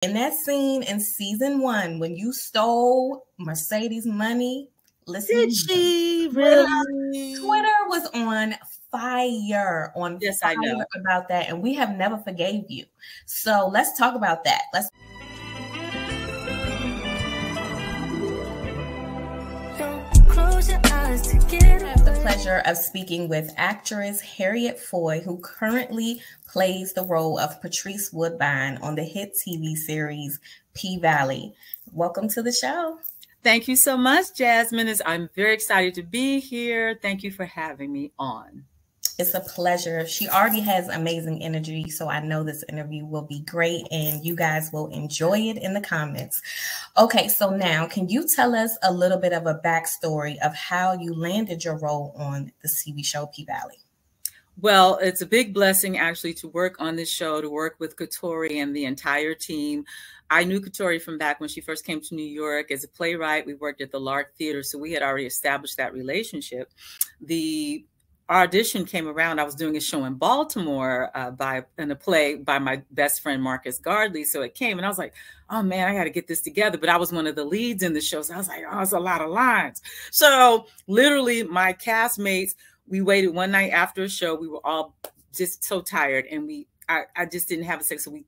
In that scene in season 1, when you stole Mercedes' money, listen. Did she really? Twitter was on fire, yes, I know about that, and we have never forgave you. So let's talk about that. I have the pleasure of speaking with actress Harriet Foy, who currently plays the role of Patrice Woodbine on the hit TV series P-Valley. Welcome to the show. Thank you so much, Jasmine. I'm very excited to be here. Thank you for having me on. It's a pleasure. She already has amazing energy, so I know this interview will be great and you guys will enjoy it in the comments. Okay, so now can you tell us a little bit of a backstory of how you landed your role on the TV show P-Valley? Well, it's a big blessing actually to work on this show, to work with Katori and the entire team. I knew Katori from back when she first came to New York as a playwright. We worked at the Lark Theater, so we had already established that relationship. The audition came around. I was doing a show in Baltimore in a play by my best friend Marcus Gardley. So it came and I was like, oh man, I got to get this together. But I was one of the leads in the show. So I was like, oh, it's a lot of lines. So literally my castmates, we waited one night after a show. We were all just so tired and I just didn't have a sex. So we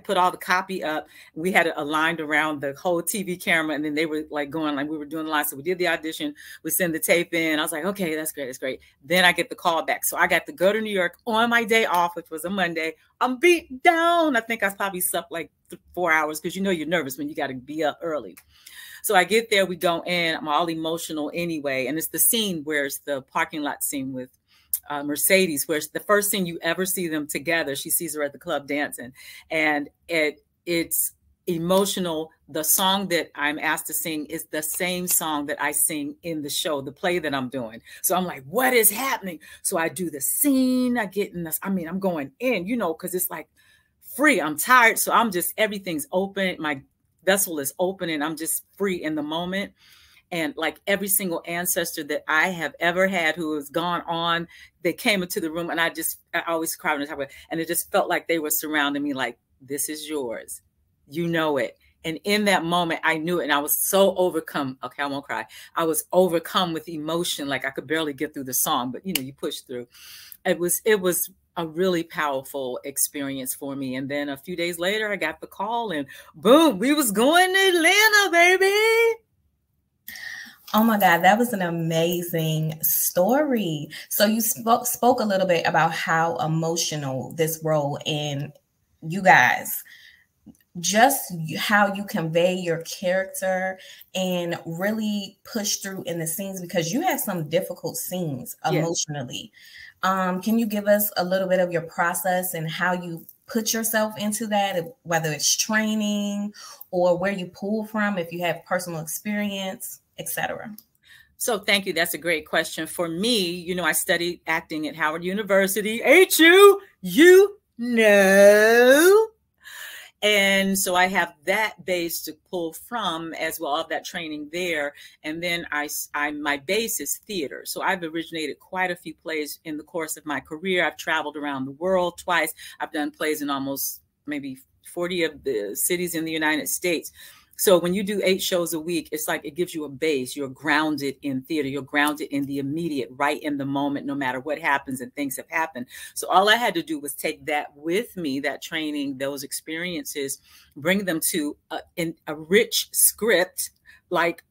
put all the copy up. We had it aligned around the whole TV camera, and then they were like going like we were doing the line. So we did the audition. We send the tape in. I was like, okay, that's great, that's great. Then I get the call back. So I got to go to New York on my day off, which was a Monday. I'm beat down. I think I probably slept like 4 hours because you know you're nervous when you got to be up early. So I get there, we go in. I'm all emotional anyway, and it's the scene where it's the parking lot scene with Mercedes, where it's the first scene you ever see them together. She sees her at the club dancing, and it's emotional. The song that I'm asked to sing is the same song that I sing in the show, the play that I'm doing. So I'm like, what is happening? So I do the scene. I get in this. I mean, I'm going in, you know, because it's like free. I'm tired, so I'm just everything's open. My vessel is open, and I'm just free in the moment. And like every single ancestor that I have ever had who has gone on, they came into the room and I always cry when I talk about it. And it just felt like they were surrounding me like, this is yours. You know it. And in that moment, I knew it. And I was so overcome. Okay, I won't cry. I was overcome with emotion. Like I could barely get through the song, but you know, you push through. It was a really powerful experience for me. And then a few days later, I got the call and boom, we was going to Atlanta, baby. Oh my God, that was an amazing story. So you spoke a little bit about how emotional this role, and you guys, just how you convey your character and really push through in the scenes, because you have some difficult scenes emotionally. Yes. Can you give us a little bit of your process and how you put yourself into that, whether it's training or where you pull from, if you have personal experience, etc.? So thank you. That's a great question. For me, you know, I studied acting at Howard University. HU, you know. And so I have that base to pull from as well, of that training there. And then my base is theater. So I've originated quite a few plays in the course of my career. I've traveled around the world twice. I've done plays in almost maybe 40 of the cities in the United States. So when you do 8 shows a week, it's like it gives you a base. You're grounded in theater. You're grounded in the immediate, right in the moment, no matter what happens, and things have happened. So all I had to do was take that with me, that training, those experiences, bring them to a rich script. Like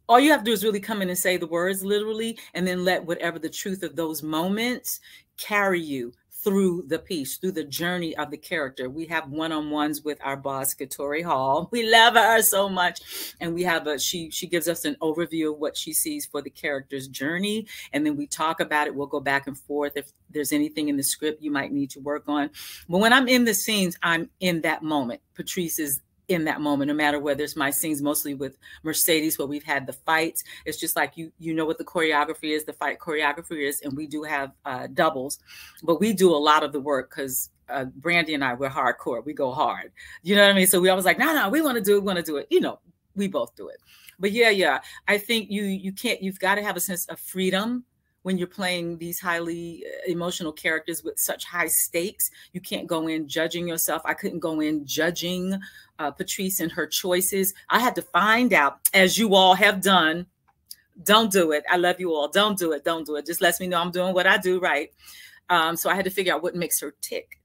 all you have to do is really come in and say the words literally, and then let whatever the truth of those moments carry you through the piece, through the journey of the character. We have one-on-ones with our boss, Katori Hall. We love her so much. And we have she gives us an overview of what she sees for the character's journey. And then we talk about it. We'll go back and forth. If there's anything in the script you might need to work on. But when I'm in the scenes, I'm in that moment. Patrice is in that moment, no matter whether it's my scenes, mostly with Mercedes, where we've had the fights. It's just like, you know what the choreography is, the fight choreography is, and we do have doubles, but we do a lot of the work because Brandy and I, we're hardcore. We go hard. You know what I mean? So we always like, no, we want to do it. You know, we both do it. But yeah, I think you've got to have a sense of freedom when you're playing these highly emotional characters with such high stakes. You can't go in judging yourself. I couldn't go in judging Patrice and her choices. I had to find out, as you all have done. Don't do it. I love you all. Don't do it. Don't do it. Just lets me know I'm doing what I do right. So I had to figure out what makes her tick.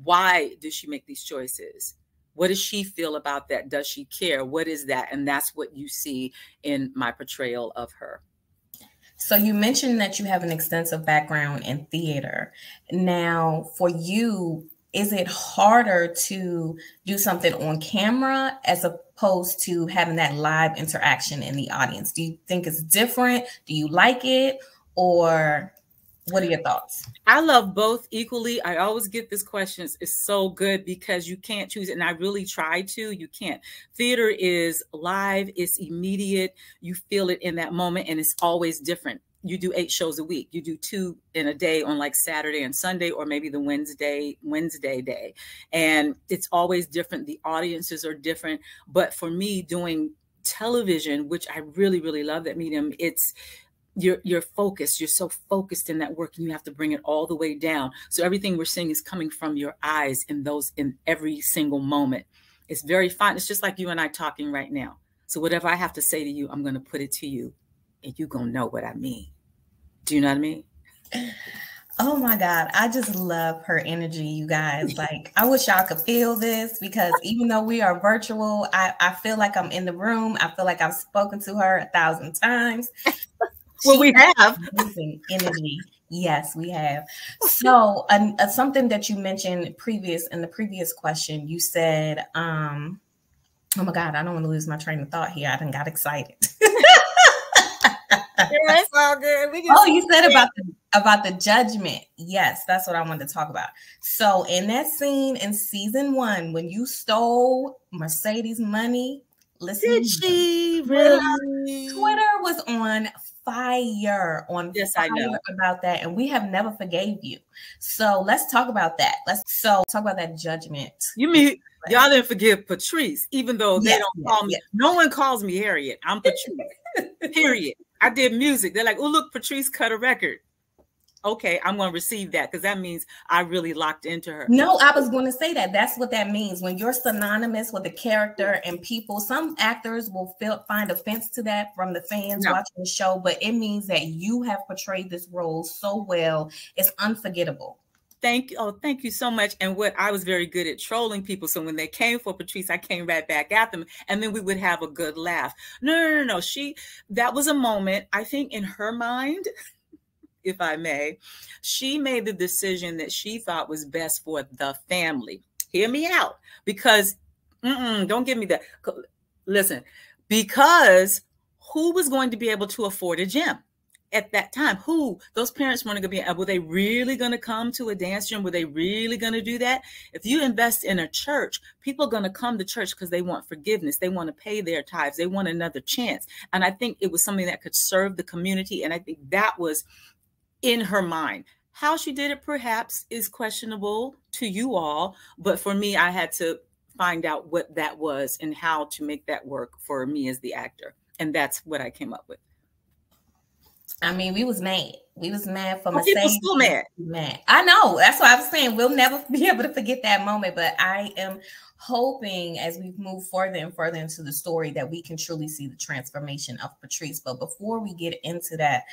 Why does she make these choices? What does she feel about that? Does she care? What is that? And that's what you see in my portrayal of her. So you mentioned that you have an extensive background in theater. Now, for you, is it harder to do something on camera as opposed to having that live interaction in the audience? Do you think it's different? Do you like it? Or what are your thoughts? I love both equally. I always get this question. It's so good because you can't choose it. And I really try to. You can't. Theater is live. It's immediate. You feel it in that moment. And it's always different. You do 8 shows a week. You do 2 in a day on like Saturday and Sunday, or maybe the Wednesday day. And it's always different. The audiences are different. But for me, doing television, which I really, really love that medium, it's you're focused. You're so focused in that work, and you have to bring it all the way down. So everything we're seeing is coming from your eyes in every single moment. It's very fine. It's just like you and I talking right now. So whatever I have to say to you, I'm going to put it to you, and you're going to know what I mean. Do you know what I mean? Oh my God. I just love her energy, you guys. Like, I wish y'all could feel this, because even though we are virtual, I feel like I'm in the room. I feel like I've spoken to her 1,000 times. Well, we have amazing energy. Yes, we have. So something that you mentioned in the previous question, you said, oh my God, I don't want to lose my train of thought here. I done got excited. Yeah, it's all good. You said about the judgment. Yes, that's what I wanted to talk about. So in that scene in season 1, when you stole Mercedes money, listen. Did she really? Twitter was on fire I know about that, and we have never forgave you. So let's talk about that. Let's talk about that judgment. You mean y'all didn't forgive Patrice, even though they don't call me. No one calls me Harriet. I'm Patrice. Period. I did music. They're like, oh, look, Patrice cut a record. Okay, I'm going to receive that, because that means I really locked into her. No, I was going to say that. That's what that means. When you're synonymous with a character and people, some actors will find offense to that from the fans watching the show, but it means that you have portrayed this role so well. It's unforgettable. Thank you so much. And what I was very good at trolling people. So when they came for Patrice, I came right back at them, and then we would have a good laugh. No. That was a moment, I think, in her mind, if I may, she made the decision that she thought was best for the family. Hear me out, because don't give me that. Listen, because who was going to be able to afford a gym at that time? Who? Those parents weren't going to be able. Were they really going to come to a dance gym? Were they really going to do that? If you invest in a church, people are going to come to church because they want forgiveness. They want to pay their tithes. They want another chance. And I think it was something that could serve the community. And I think that was in her mind. How she did it perhaps is questionable to you all, but for me, I had to find out what that was and how to make that work for me as the actor. And that's what I came up with. I mean, we was mad. We was mad for Mercedes. People still mad. I know. That's why I was saying we'll never be able to forget that moment. But I am hoping, as we move further and further into the story, that we can truly see the transformation of Patrice. But before we get into that,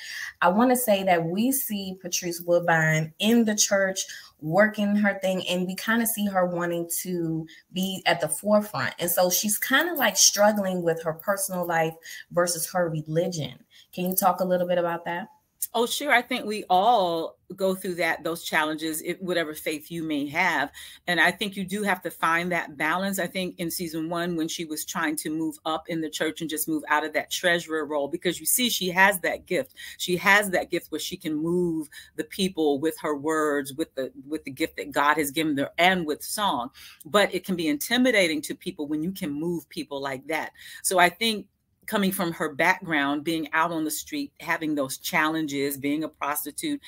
I want to say that we see Patrice Woodbine in the church working her thing, and we kind of see her wanting to be at the forefront. And so she's kind of like struggling with her personal life versus her religion. Can you talk a little bit about that? Oh, sure. I think we all go through those challenges, whatever faith you may have. And I think you do have to find that balance. I think in season 1, when she was trying to move up in the church and just move out of that treasurer role, because you see, she has that gift. She has that gift where she can move the people with her words, with the gift that God has given her, and with song. But it can be intimidating to people when you can move people like that. So I think coming from her background, being out on the street, having those challenges, being a prostitute,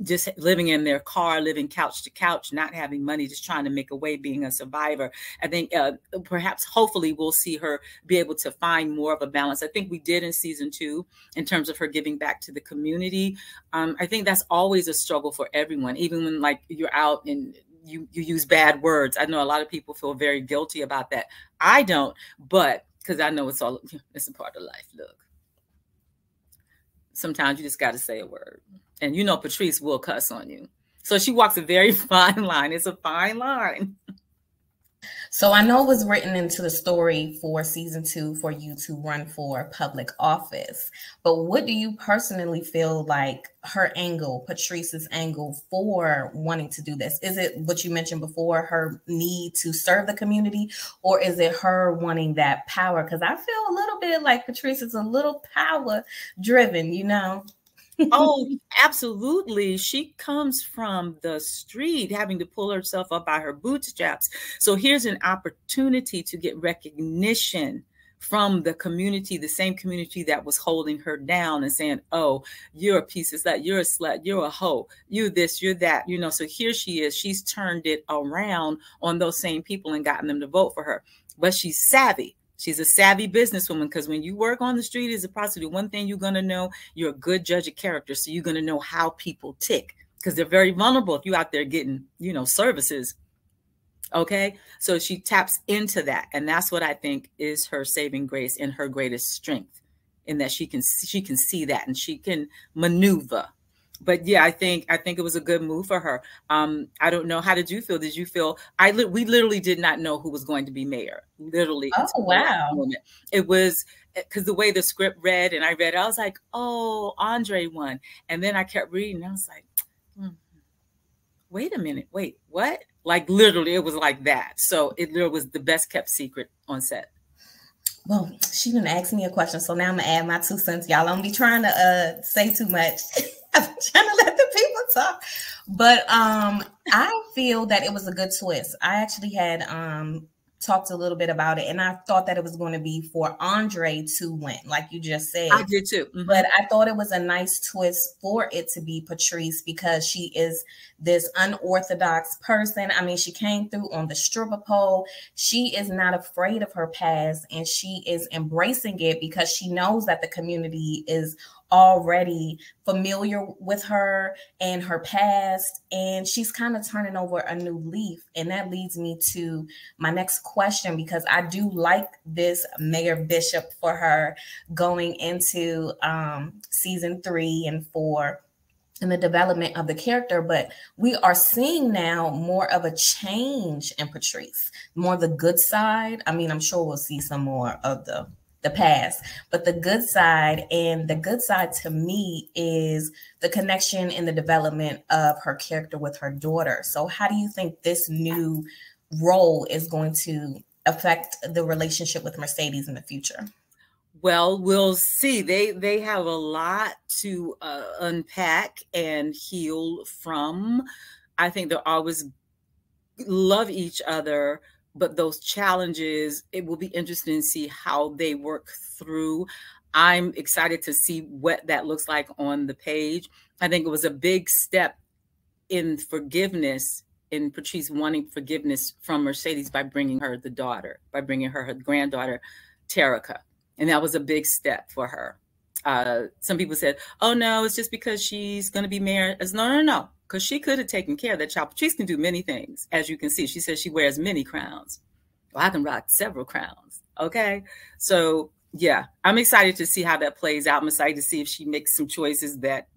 just living in their car, living couch to couch, not having money, just trying to make a way, being a survivor. I think perhaps, hopefully, we'll see her be able to find more of a balance. I think we did in season 2 in terms of her giving back to the community. I think that's always a struggle for everyone, even when like you're out and you use bad words. I know a lot of people feel very guilty about that. I don't, but because I know it's a part of life. Look, sometimes you just got to say a word, and you know Patrice will cuss on you. So she walks a very fine line. It's a fine line. So I know it was written into the story for season 2 for you to run for public office, but what do you personally feel like her angle, Patrice's angle for wanting to do this? Is it what you mentioned before, her need to serve the community, or is it her wanting that power? Because I feel a little bit like Patrice is a little power driven, you know? Oh, absolutely. She comes from the street, having to pull herself up by her bootstraps. So here's an opportunity to get recognition from the community, the same community that was holding her down and saying, oh, you're a piece of slut, you're a slut, you're a hoe, you this, you're that, you know. So here she is. She's turned it around on those same people and gotten them to vote for her. But she's savvy. She's a savvy businesswoman, because when you work on the street as a prostitute, one thing you're going to know, you're a good judge of character. So you're going to know how people tick, because they're very vulnerable if you're out there getting, you know, services. Okay. So she taps into that. And that's what I think is her saving grace and her greatest strength, in that she can see that and she can maneuver. But yeah, I think it was a good move for her. I don't know. How did you feel? Did you feel we literally did not know who was going to be mayor? Literally. Oh, wow. It was because the way the script read, and I read it, I was like, oh, Andre won. And then I kept reading. And I was like, wait a minute. Wait, what? Like literally, it was like that. So it was the best kept secret on set. Well, she didn't ask me a question, so now I'm gonna add my 2 cents. Y'all don't be trying to say too much. I'm trying to let the people talk. But I feel that it was a good twist. I actually had talked a little bit about it, and I thought that it was going to be for Andre to win, like you just said. I did too. Mm-hmm. But I thought it was a nice twist for it to be Patrice, because she is this unorthodox person. I mean, she came through on the stripper pole. She is not afraid of her past, and she is embracing it because she knows that the community is already familiar with her and her past, and she's kind of turning over a new leaf. And that leads me to my next question, because I do like this Mayor Bishop for her going into season 3 and 4 and the development of the character. But we are seeing now more of a change in Patrice, more the good side. I mean, I'm sure we'll see some more of the past, but the good side. And the good side to me is the connection and the development of her character with her daughter. So how do you think this new role is going to affect the relationship with Mercedes in the future? Well, we'll see. They have a lot to unpack and heal from. I think they'll always love each other, but those challenges, it will be interesting to see how they work through. I'm excited to see what that looks like on the page. I think it was a big step in forgiveness, in Patrice wanting forgiveness from Mercedes by bringing her the daughter, by bringing her granddaughter, Terica. And that was a big step for her. Some people said, oh, no, it's just because she's going to be mayor. No. Because she could have taken care of that child. Patrice can do many things. As you can see, she says she wears many crowns. Well, I can rock several crowns. Okay. So, yeah, I'm excited to see how that plays out. I'm excited to see if she makes some choices that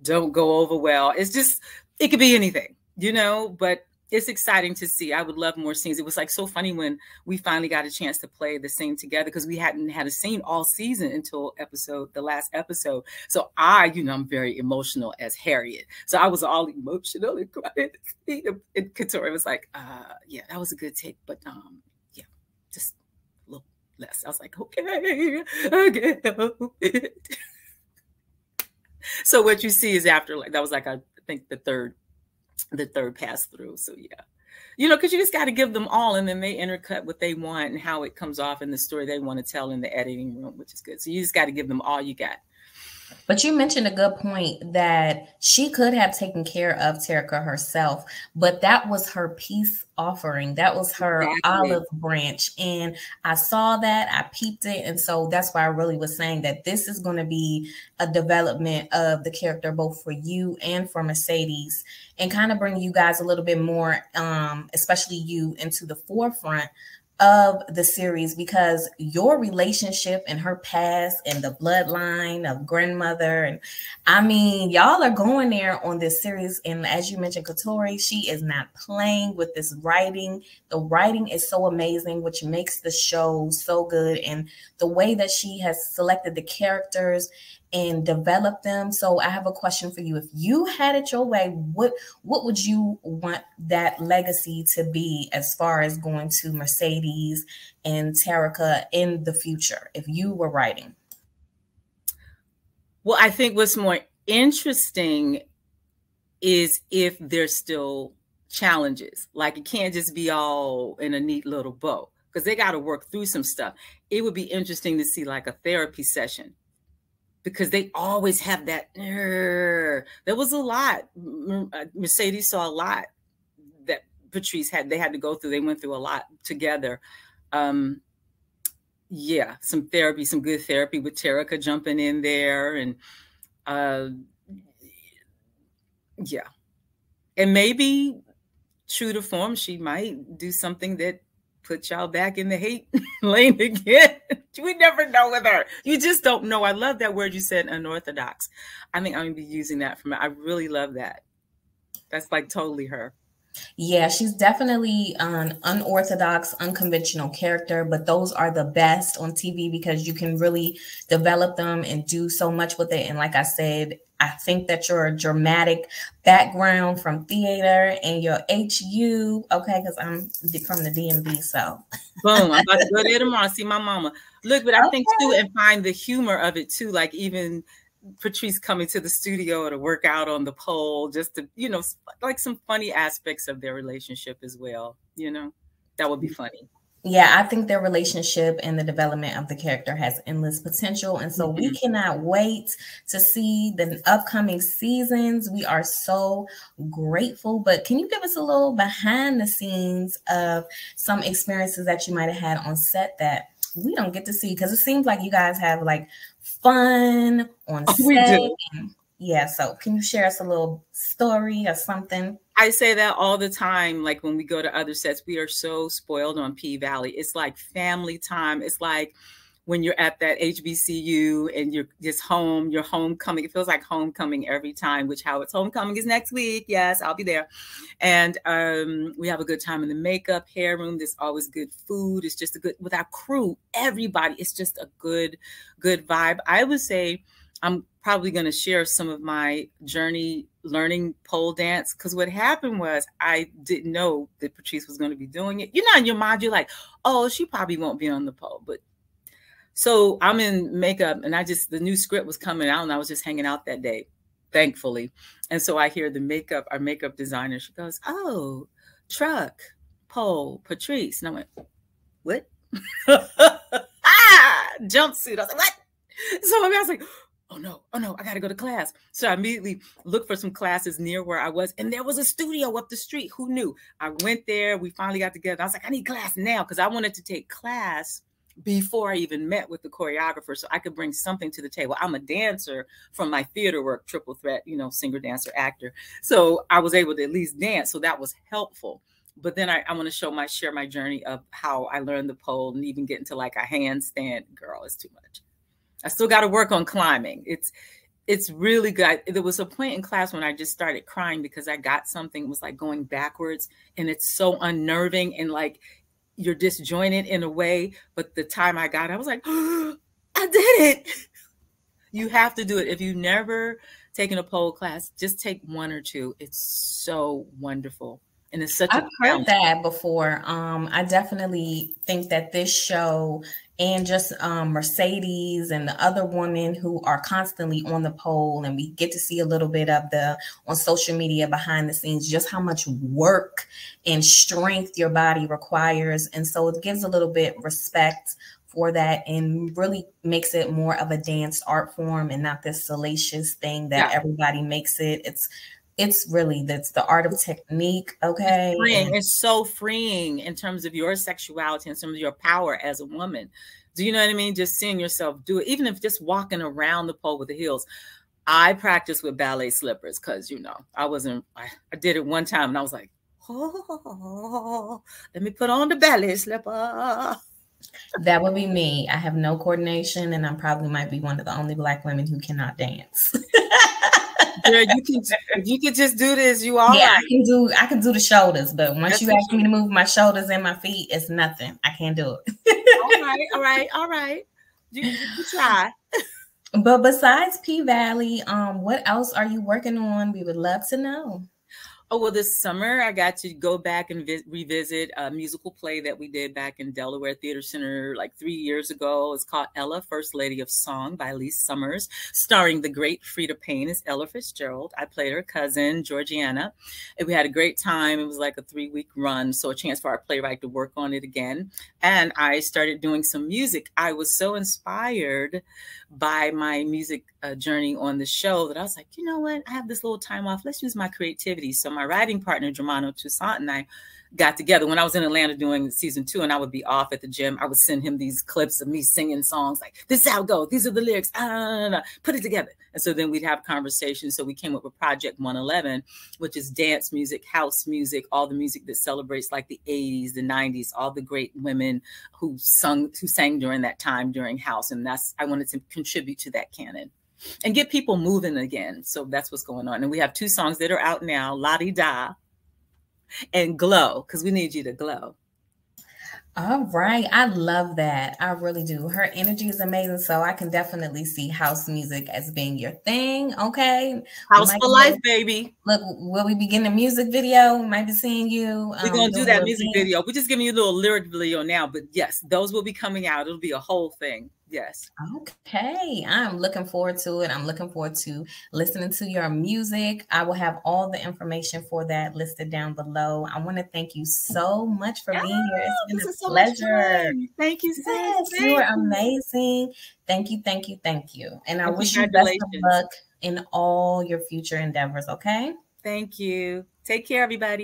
don't go over well. It's just, it could be anything, you know, but it's exciting to see. I would love more scenes. It was like so funny when we finally got a chance to play the scene together, because we hadn't had a scene all season until the last episode. So I'm very emotional as Harriet. So I was all emotional and crying. And Katori was like, yeah, that was a good take, but yeah, just a little less. I was like, okay, I can't help it. So what you see is after, like, that was like, I think the third pass through. So yeah, You know, because you just got to give them all, and then they intercut what they want and how it comes off in the story they want to tell in the editing room, which is good. So you just got to give them all you got. But you mentioned a good point that she could have taken care of Terica herself, but that was her peace offering. That was her olive branch. And I saw that, I peeped it. And so that's why I really was saying that this is going to be a development of the character, both for you and for Mercedes, and kind of bring you guys a little bit more, especially you, into the forefront of the series, because your relationship and her past and the bloodline of grandmother, and I mean, y'all are going there on this series. And as you mentioned, Katori, she is not playing with this writing. The writing is so amazing, which makes the show so good, and the way that she has selected the characters and develop them. So I have a question for you. If you had it your way, what would you want that legacy to be as far as going to Mercedes and Terica in the future, if you were writing? Well, I think what's more interesting is if there's still challenges. Like, it can't just be all in a neat little bow, because they got to work through some stuff. It would be interesting to see like a therapy session, because they always have that. There was a lot. Mercedes saw a lot that Patrice had. They had to go through. They went through a lot together. Yeah, some therapy, some good therapy with Terica jumping in there, and yeah, and maybe true to form, she might do something that put y'all back in the hate lane again. We never know with her. You just don't know. I love that word you said, unorthodox. I think I'm going to be using that from her. I really love that. That's like totally her. Yeah, she's definitely an unorthodox, unconventional character, but those are the best on TV because you can really develop them and do so much with it. And like I said, I think that your dramatic background from theater and your HU, okay, because I'm from the DMV, so. Boom, I'm about to go there tomorrow, see my mama. Look, but I think too, and find the humor of it too, like even Patrice coming to the studio to work out on the pole, just to, you know, like some funny aspects of their relationship as well. You know, that would be funny. Yeah, I think their relationship and the development of the character has endless potential. And so we cannot wait to see the upcoming seasons. We are so grateful. But can you give us a little behind the scenes of some experiences that you might have had on set that we don't get to see? Because it seems like you guys have like fun on set. We do. Yeah, so can you share us a little story or something? I say that all the time. Like when we go to other sets, we are so spoiled on P-Valley. It's like family time. It's like when you're at that HBCU and you're just home, you're homecoming. It feels like homecoming every time, which how it's homecoming is next week. Yes, I'll be there. And we have a good time in the makeup, hair room. There's always good food. It's just a good, with our crew, everybody, it's just a good vibe. I would say I'm probably going to share some of my journey learning pole dance, because what happened was I didn't know that Patrice was going to be doing it. You know, in your mind, you're like, oh, she probably won't be on the pole. But so I'm in makeup and the new script was coming out and I was just hanging out that day, thankfully. And so I hear our makeup designer, she goes, oh, truck, pole, Patrice. And I went, what? Jumpsuit. I was like, what? So I was like, oh no, I got to go to class. So I immediately looked for some classes near where I was. And there was a studio up the street. Who knew? I went there. We finally got together. I was like, I need class now, because I wanted to take class before I even met with the choreographer so I could bring something to the table. I'm a dancer from my theater work, triple threat, you know, singer, dancer, actor. So I was able to at least dance. So that was helpful. But then I want to share my journey of how I learned the pole and even get into like a handstand. Girl, it's too much. I still got to work on climbing. It's really good. There was a point in class when I just started crying because I got something. It was like going backwards, and it's so unnerving and like you're disjointed in a way. But the time I got it, I was like, oh, I did it. You have to do it. If you've never taken a pole class, just take one or two. It's so wonderful. And it's such I've heard that before. I definitely think that this show and just Mercedes and the other women who are constantly on the pole, and we get to see a little bit of the on social media behind the scenes, just how much work and strength your body requires. And so it gives a little bit respect for that and really makes it more of a dance art form and not this salacious thing that everybody makes it. It's really, that's the art of technique. Okay. It's freeing. It's so freeing in terms of your sexuality and some of your power as a woman. Do you know what I mean? Just seeing yourself do it, even if just walking around the pole with the heels. I practice with ballet slippers because, you know, I did it one time and I was like, oh, let me put on the ballet slipper. That would be me. I have no coordination and I probably might be one of the only Black women who cannot dance. Girl, if you could just do this, you all yeah, right. I can do the shoulders, but once you ask me to move my shoulders and my feet, it's nothing. I can't do it. All right. You try. But besides P-Valley, what else are you working on? We would love to know. Oh, well, this summer I got to go back and revisit a musical play that we did back in Delaware Theater Center like 3 years ago. It's called Ella, First Lady of Song by Elise Summers, starring the great Frida Payne as Ella Fitzgerald. I played her cousin, Georgiana, and we had a great time. It was like a 3-week run, so a chance for our playwright to work on it again. And I started doing some music. I was so inspired by my music journey on the show that I was like, you know what? I have this little time off. Let's use my creativity. So my writing partner, Germano Toussaint, and I got together when I was in Atlanta doing season 2 and I would be off at the gym. I would send him these clips of me singing songs like, this is how it goes. These are the lyrics. Put it together. And so then we'd have conversations. So we came up with Project 111, which is dance music, house music, all the music that celebrates like the 80s, the 90s, all the great women who sang during that time during house. And I wanted to contribute to that canon and get people moving again. So that's what's going on. And we have 2 songs that are out now, La Di Da and Glow, because we need you to glow. All right. I love that. I really do. Her energy is amazing. So I can definitely see house music as being your thing. Okay. House for life, baby. Look, will we be getting a music video? We might be seeing you. We're going to do that music video. We're just giving you a little lyric video now, but yes, those will be coming out. It'll be a whole thing. Yes. Okay. I'm looking forward to it. I'm looking forward to listening to your music. I will have all the information for that listed down below. I want to thank you so much for being here. It's been a pleasure. Thank you, sis. Yes, you are amazing. Thank you. Thank you. Thank you. And I wish you best of luck in all your future endeavors. Okay. Thank you. Take care, everybody.